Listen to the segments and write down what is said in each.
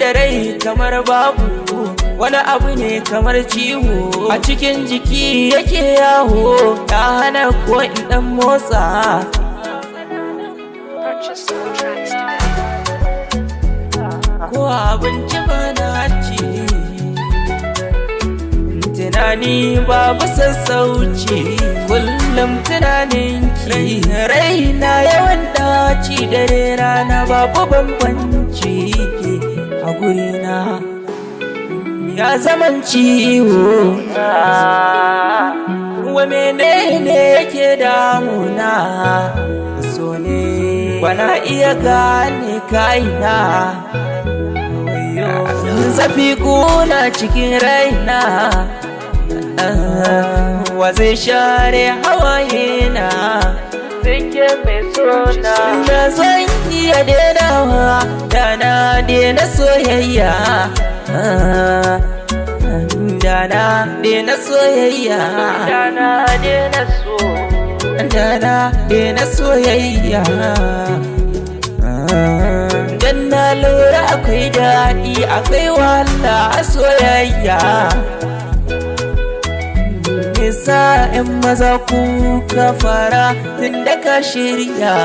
da rai kamar babu, wani abu ne kamar ciwo a cikin jiki yake yawo, ya hana ko in dan motsa. Ko abinci ba na ci, tunani babu sassauci, kullum tunaninki raina yawan daci, dare rana babu bambanci a gurina ya zaman ciwo. Wa menene yake damuna, so ne bana iya gane kaina, zafi kuna cikin raina, wa zai share hawaye na, sake mai sona da zan iya denawa, da na dena soyayya, da na dena soyayya, da na dena so, da na dena soyayya. Dan na lura akwai daɗi akwai wahala a soyayya, nisa in maza kuka fara tun da ka shirya.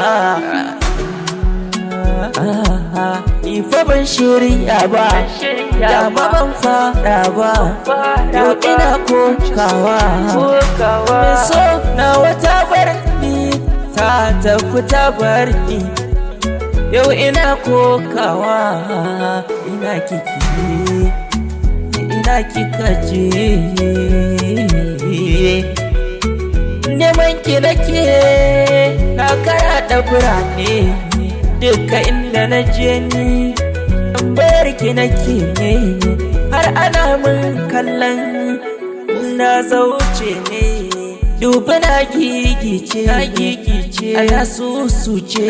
Ifa ban shirya ba, dama ban fara ba, yau ina kokawa. Mai so na wata barni ta tafi ta barni, yau ina kokawa. Ina kiki, ina kika je, neman ki nake na karaɗa birane, duka inda na je ni bayar ki nake ne, har ana mun kallon na zauce ne. Dubi na gigice, ana susuce,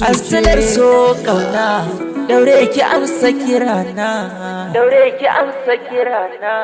asilar so kauna, daure ki amsa kirana, daure ki amsa kirana.